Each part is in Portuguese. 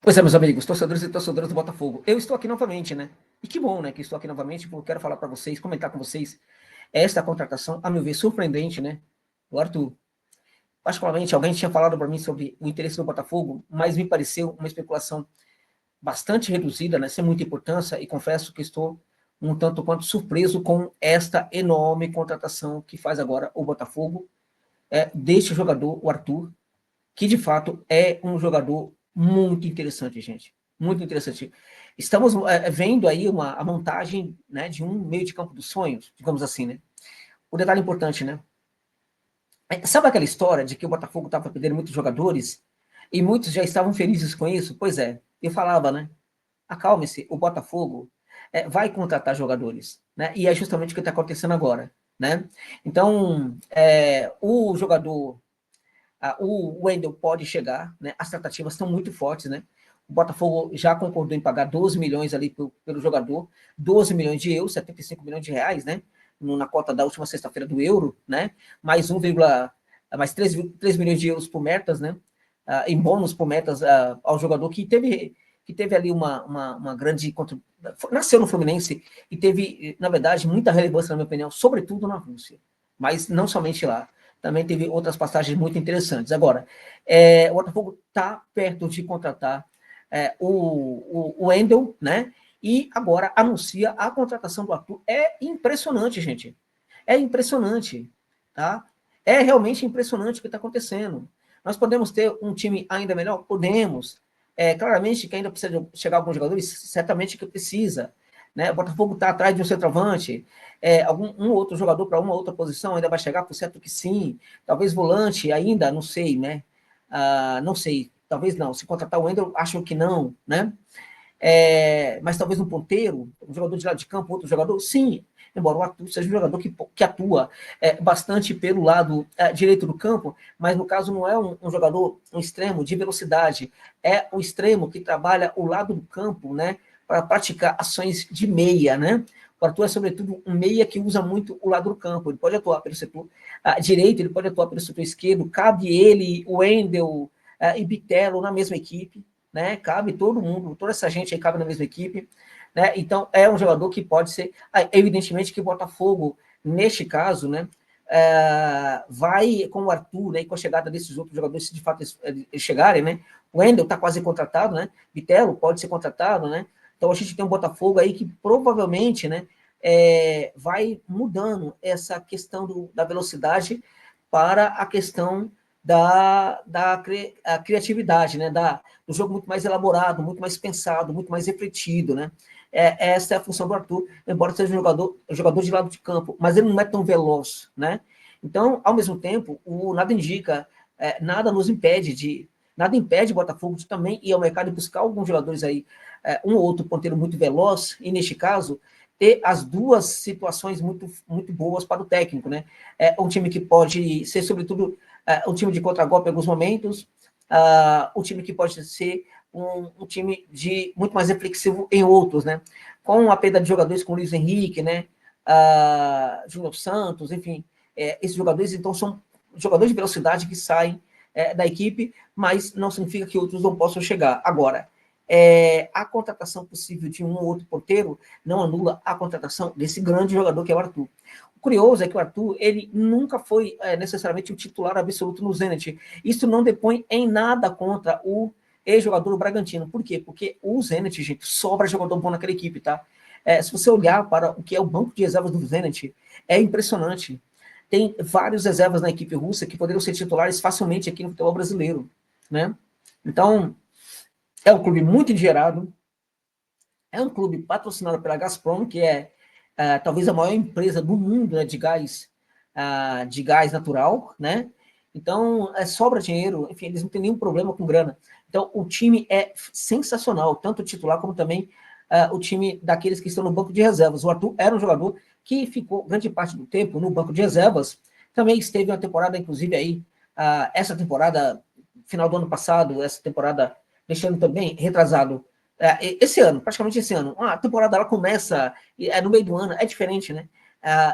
Pois é, meus amigos, torcedores e torcedoras do Botafogo, eu estou aqui novamente, né? E que bom, né, que estou aqui novamente, porque eu quero falar para vocês, comentar com vocês esta contratação, a meu ver, surpreendente, né? O Arthur, particularmente, alguém tinha falado para mim sobre o interesse do Botafogo, mas me pareceu uma especulação bastante reduzida, né, sem muita importância, e confesso que estou um tanto quanto surpreso com esta enorme contratação que faz agora o Botafogo, deste jogador, o Arthur, que de fato é um jogador muito interessante, gente. Muito interessante. Estamos vendo aí a montagem, né, de um meio de campo dos sonhos, digamos assim, né? O detalhe importante, né? Sabe aquela história de que o Botafogo estava perdendo muitos jogadores e muitos já estavam felizes com isso? Pois é, eu falava, né? Acalme-se, o Botafogo vai contratar jogadores, né? E é justamente o que está acontecendo agora, né? Então, o jogador o Wendel pode chegar, né? As tratativas estão muito fortes, né? O Botafogo já concordou em pagar 12 milhões ali pelo jogador, 12 milhões de euros, 75 milhões de reais, né? Na cota da última sexta-feira do euro, né? Mais 3 milhões de euros por metas, né? Em bônus por metas ao jogador que teve ali uma grande nasceu no Fluminense e teve, na verdade, muita relevância, na minha opinião, sobretudo na Rússia, mas não somente lá. Também teve outras passagens muito interessantes. Agora, o Botafogo está perto de contratar o Wendel, né? E agora anuncia a contratação do Arthur. É impressionante, gente. É impressionante, tá? É realmente impressionante o que está acontecendo. Nós podemos ter um time ainda melhor? Podemos. Claramente que ainda precisa chegar alguns jogadores, certamente que precisa. Né? O Botafogo está atrás de um centroavante, um outro jogador para uma outra posição ainda vai chegar, por certo que sim. Talvez volante ainda, não sei, né? Não sei, talvez não. Se contratar o Wendel, acho que não, né? Mas talvez um ponteiro, um jogador de lado de campo, outro jogador, sim. Embora o Arthur seja um jogador que atua bastante pelo lado direito do campo, mas no caso não é um jogador, um extremo de velocidade, é um extremo que trabalha o lado do campo, né, para praticar ações de meia, né? O Arthur é, sobretudo, um meia que usa muito o lado do campo. Ele pode atuar pelo setor direito, ele pode atuar pelo setor esquerdo, cabe ele, o Wendel e Bitelo na mesma equipe, né? Cabe todo mundo, toda essa gente aí cabe na mesma equipe, né? Então é um jogador que pode ser, evidentemente que o Botafogo, neste caso, né, vai com o Arthur, né, e com a chegada desses outros jogadores, se de fato eles chegarem, né? O Wendel está quase contratado, né? Bitelo pode ser contratado, né? Então a gente tem um Botafogo aí que provavelmente, né, vai mudando essa questão da velocidade para a questão da criatividade, né? Do jogo muito mais elaborado, muito mais pensado, muito mais refletido, né? Essa é a função do Arthur, embora seja um jogador de lado de campo, mas ele não é tão veloz, né? Então, ao mesmo tempo, nada indica, nada impede o Botafogo de também ir ao mercado e buscar alguns jogadores aí, um ou outro ponteiro muito veloz, e neste caso, ter as duas situações muito, muito boas para o técnico, né? Um time que pode ser, sobretudo, um time de contragolpe em alguns momentos, um time que pode ser um time muito mais reflexivo em outros, né? Com a perda de jogadores como o Luiz Henrique, né? Júnior Santos, enfim, esses jogadores, então, são jogadores de velocidade que saem da equipe, mas não significa que outros não possam chegar. Agora, a contratação possível de um ou outro ponteiro não anula a contratação desse grande jogador que é o Arthur. O curioso é que o Arthur, ele nunca foi necessariamente o titular absoluto no Zenit. Isso não depõe em nada contra o ex-jogador do Bragantino. Por quê? Porque o Zenit, gente, sobra jogador bom naquela equipe, tá? Se você olhar para o que é o banco de reservas do Zenit, é impressionante. Tem vários reservas na equipe russa que poderiam ser titulares facilmente aqui no futebol brasileiro, né? Então, é um clube muito endinheirado, é um clube patrocinado pela Gazprom, que é talvez a maior empresa do mundo, né, de gás natural, né? Então, sobra dinheiro, enfim, eles não têm nenhum problema com grana. Então, o time é sensacional, tanto o titular como também o time daqueles que estão no banco de reservas. O Arthur era um jogador que ficou grande parte do tempo no banco de reservas, também esteve uma temporada, inclusive, aí, essa temporada, final do ano passado, essa temporada, deixando também retrasado, esse ano, praticamente esse ano, a temporada ela começa no meio do ano, é diferente, né?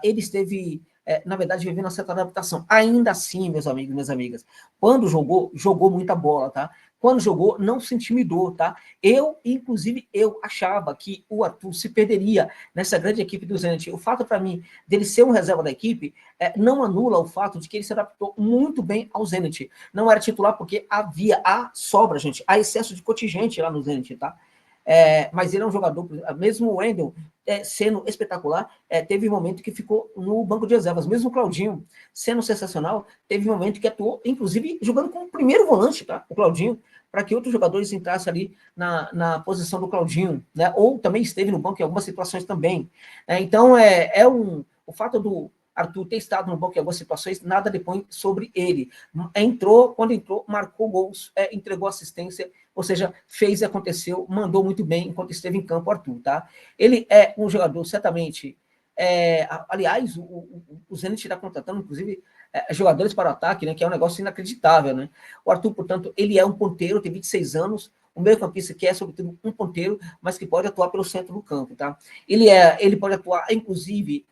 Ele esteve, na verdade, vivendo uma certa adaptação. Ainda assim, meus amigos e minhas amigas, quando jogou muita bola, tá? quando jogou, não se intimidou, tá? Inclusive, eu achava que o Arthur se perderia nessa grande equipe do Zenit. O fato, para mim, dele ser um reserva da equipe, não anula o fato de que ele se adaptou muito bem ao Zenit. Não era titular porque havia a sobra, gente, há excesso de contingente lá no Zenit, tá? Mas ele é um jogador, mesmo o Wendel sendo espetacular, teve um momento que ficou no banco de reservas. Mesmo o Claudinho sendo sensacional, teve um momento que atuou, inclusive, jogando como primeiro volante, tá? O Claudinho, para que outros jogadores entrassem ali na posição do Claudinho, né? Ou também esteve no banco em algumas situações também. Então, o fato do Arthur ter estado no banco em algumas situações, nada depõe sobre ele. Quando entrou, marcou gols, entregou assistência, ou seja, fez e aconteceu, mandou muito bem enquanto esteve em campo, Arthur, tá? Ele é um jogador, certamente, aliás, o Zenit está contratando, inclusive, jogadores para o ataque, né, que é um negócio inacreditável, né? O Arthur, portanto, ele é um ponteiro, tem 26 anos, um meio-campista que é, sobretudo, um ponteiro, mas que pode atuar pelo centro do campo, tá? Ele pode atuar, inclusive,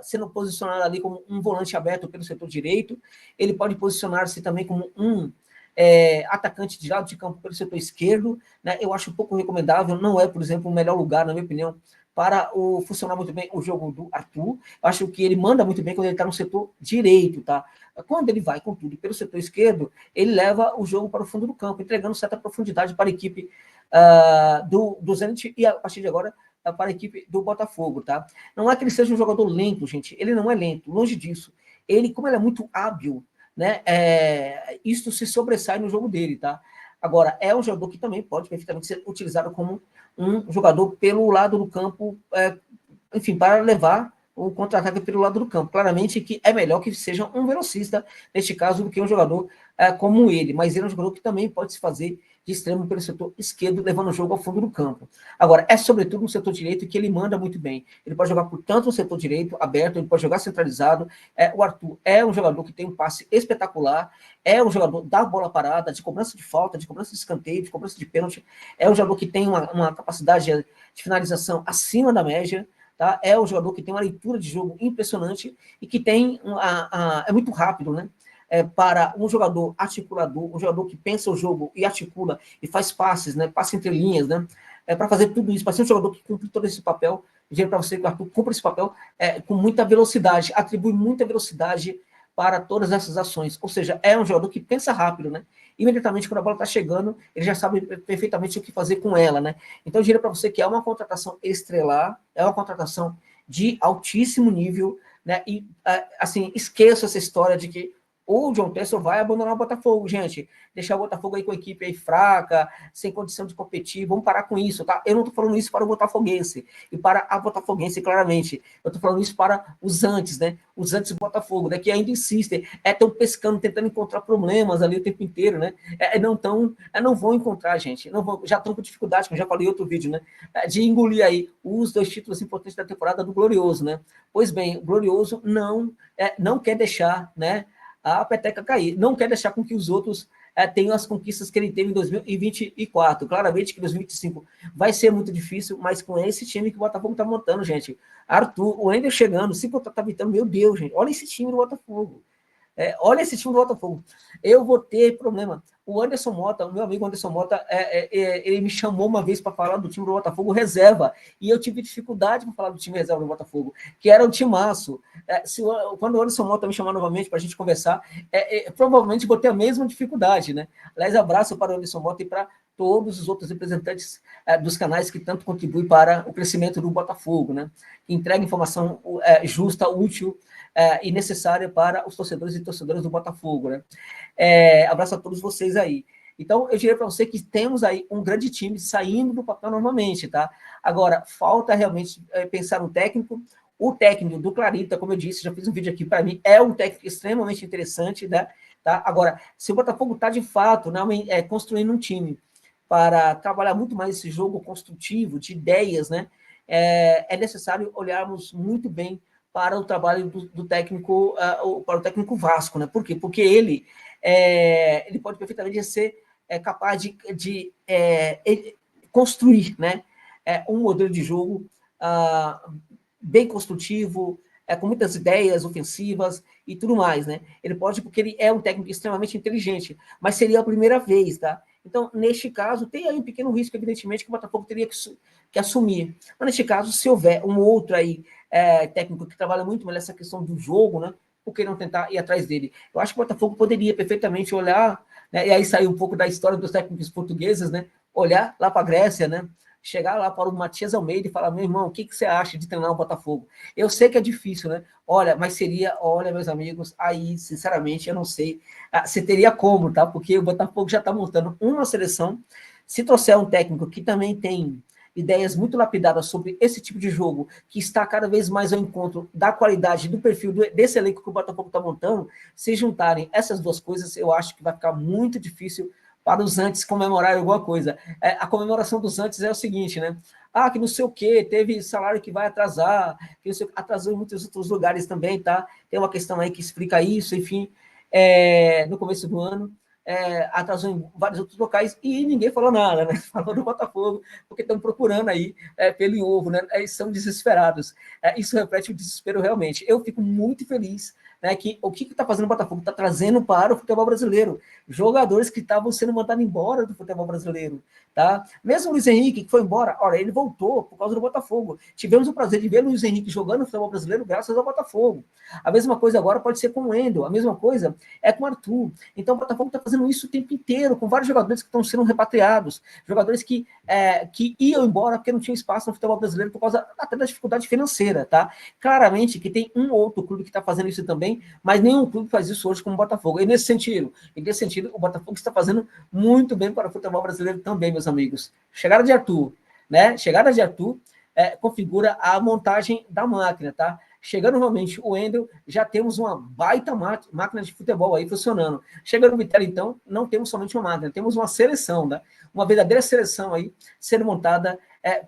sendo posicionado ali como um volante aberto pelo setor direito, ele pode posicionar-se também como um atacante de lado de campo pelo setor esquerdo, né? Eu acho pouco recomendável, não é, por exemplo, o melhor lugar, na minha opinião, para funcionar muito bem o jogo do Arthur. Eu acho que ele manda muito bem quando ele está no setor direito, tá? Quando ele vai com tudo pelo setor esquerdo, ele leva o jogo para o fundo do campo, entregando certa profundidade para a equipe do Zenit e, a partir de agora, para a equipe do Botafogo, tá? Não é que ele seja um jogador lento, gente, ele não é lento, longe disso. Ele, como ele é muito hábil, né, isso se sobressai no jogo dele, tá? Agora, é um jogador que também pode perfeitamente ser utilizado como um jogador pelo lado do campo, enfim, para levar o contra-ataque pelo lado do campo. Claramente que é melhor que seja um velocista, neste caso, do que um jogador como ele, mas ele é um jogador que também pode se fazer de extremo pelo setor esquerdo, levando o jogo ao fundo do campo. Agora, é sobretudo no setor direito que ele manda muito bem. Ele pode jogar, portanto, no setor direito, aberto, ele pode jogar centralizado. O Arthur é um jogador que tem um passe espetacular, é um jogador da bola parada, de cobrança de falta, de cobrança de escanteio, de cobrança de pênalti, é um jogador que tem uma capacidade de finalização acima da média, tá? É um jogador que tem uma leitura de jogo impressionante e que tem é muito rápido, né? Para um jogador articulador, um jogador que pensa o jogo e articula e faz passes, né? Passa entre linhas, né? Para fazer tudo isso, para ser um jogador que cumpre todo esse papel, dizer para você que o Arthur cumpre esse papel com muita velocidade, atribui muita velocidade para todas essas ações. Ou seja, é um jogador que pensa rápido, né? Imediatamente, quando a bola está chegando, ele já sabe perfeitamente o que fazer com ela, né? Então, eu diria para você que é uma contratação estrelar, é uma contratação de altíssimo nível, né? E, assim, esqueça essa história de que o John Textor vai abandonar o Botafogo, gente. Deixar o Botafogo aí com a equipe aí fraca, sem condição de competir. Vamos parar com isso, tá? Eu não estou falando isso para o botafoguense e para a botafoguense, claramente. Eu estou falando isso para os antes, né? Os antes do Botafogo, né? Que ainda insistem. Estão pescando, tentando encontrar problemas ali o tempo inteiro, né? Não vão encontrar, gente. Não vão, já estão com dificuldade, como eu já falei em outro vídeo, né? De engolir aí os 2 títulos importantes da temporada do Glorioso, né? Pois bem, o Glorioso não quer deixar, né? A peteca cair. Não quer deixar com que os outros tenham as conquistas que ele teve em 2024. Claramente que 2025 vai ser muito difícil, mas com esse time que o Botafogo está montando, gente. Arthur, o Ender chegando, se contratar Vitão, meu Deus, gente, olha esse time do Botafogo. Olha esse time do Botafogo. Eu vou ter problema. O Anderson Mota, o meu amigo Anderson Mota, ele me chamou uma vez para falar do time do Botafogo reserva, e eu tive dificuldade para falar do time reserva do Botafogo, que era um timaço. Quando o Anderson Mota me chamar novamente para a gente conversar, provavelmente vou ter a mesma dificuldade, né? Aliás, abraço para o Anderson Mota e para todos os outros representantes dos canais que tanto contribuem para o crescimento do Botafogo, né? Que entrega informação justa, útil e necessária para os torcedores e torcedoras do Botafogo, né? Abraço a todos vocês aí. Então, eu diria para você que temos aí um grande time saindo do papel novamente, tá? Agora, falta realmente pensar no técnico. O técnico do Clarita, como eu disse, já fiz um vídeo aqui, para mim, é um técnico extremamente interessante, né? Tá? Agora, se o Botafogo está, de fato, né, construindo um time para trabalhar muito mais esse jogo construtivo, de ideias, né? É necessário olharmos muito bem para o trabalho do técnico, para o técnico Vasco, né? Por quê? Porque ele pode perfeitamente ser capaz de construir, né? Um modelo de jogo bem construtivo, com muitas ideias ofensivas e tudo mais, né? Ele pode, porque ele é um técnico extremamente inteligente, mas seria a primeira vez, tá? Então, neste caso, tem aí um pequeno risco, evidentemente, que o Botafogo teria que assumir. Mas, neste caso, se houver um outro aí, técnico que trabalha muito melhor essa questão do jogo, né? Por que não tentar ir atrás dele? Eu acho que o Botafogo poderia perfeitamente olhar, né? E aí sair um pouco da história dos técnicos portugueses, né? Olhar lá para a Grécia, né? Chegar lá para o Matias Almeida e falar, meu irmão, o que você acha de treinar o Botafogo? Eu sei que é difícil, né? Olha, mas seria, olha, meus amigos, aí, sinceramente, eu não sei se teria como, tá? Porque o Botafogo já está montando uma seleção. Se trouxer um técnico que também tem ideias muito lapidadas sobre esse tipo de jogo, que está cada vez mais ao encontro da qualidade, do perfil desse elenco que o Botafogo está montando, se juntarem essas duas coisas, eu acho que vai ficar muito difícil para os antes comemorarem alguma coisa. A comemoração dos antes é o seguinte, né? Ah, que não sei o quê, teve salário que vai atrasar, que não sei, atrasou em muitos outros lugares também, tá? Tem uma questão aí que explica isso, enfim, no começo do ano. Atrasou em vários outros locais e ninguém falou nada, né? Falou do Botafogo, porque estão procurando aí pelo ovo, né? Eles são desesperados. Isso reflete o desespero realmente. Eu fico muito feliz, né, que o que está fazendo o Botafogo? Está trazendo para o futebol brasileiro jogadores que estavam sendo mandados embora do futebol brasileiro, tá? Mesmo o Luiz Henrique, que foi embora, olha, ele voltou por causa do Botafogo. Tivemos o prazer de ver o Luiz Henrique jogando no futebol brasileiro graças ao Botafogo. A mesma coisa agora pode ser com o Wendel, a mesma coisa é com o Arthur. Então o Botafogo está fazendo isso o tempo inteiro, com vários jogadores que estão sendo repatriados, jogadores que iam embora porque não tinham espaço no futebol brasileiro por causa até da dificuldade financeira, tá? Claramente que tem um ou outro clube que está fazendo isso também, mas nenhum clube faz isso hoje como o Botafogo. E nesse sentido, o Botafogo está fazendo muito bem para o futebol brasileiro também, meus amigos. Chegada de Arthur, né? Chegada de Arthur configura a montagem da máquina, tá? Chegando realmente o Wendel, já temos uma baita máquina de futebol aí funcionando. Chegando o Vitória, então, não temos somente uma máquina, temos uma seleção, tá? Uma verdadeira seleção aí sendo montada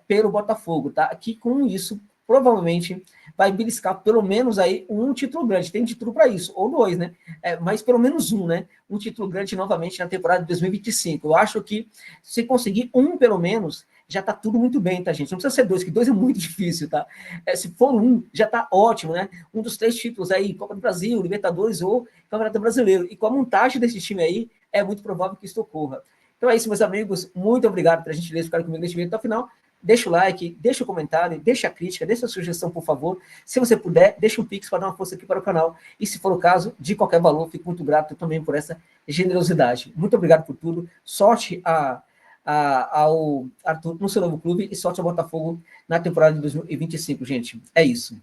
pelo Botafogo, tá? Que com isso, provavelmente, vai beliscar pelo menos aí um título grande. Tem título para isso, ou dois, né? Mas pelo menos um, né? Um título grande novamente na temporada de 2025. Eu acho que se conseguir um, pelo menos, já tá tudo muito bem, tá, gente? Não precisa ser dois, que dois é muito difícil, tá? Se for um, já tá ótimo, né? Um dos 3 títulos aí, Copa do Brasil, Libertadores ou Campeonato Brasileiro. E com a montagem desse time aí, é muito provável que isso ocorra. Então é isso, meus amigos. Muito obrigado pela gentileza de ficar comigo neste vídeo até o final. Deixa o like, deixa o comentário, deixa a crítica, deixa a sugestão, por favor. Se você puder, deixa um pix para dar uma força aqui para o canal. E se for o caso, de qualquer valor, fico muito grato também por essa generosidade. Muito obrigado por tudo. Sorte ao Arthur no seu novo clube e sorte ao Botafogo na temporada de 2025, gente. É isso.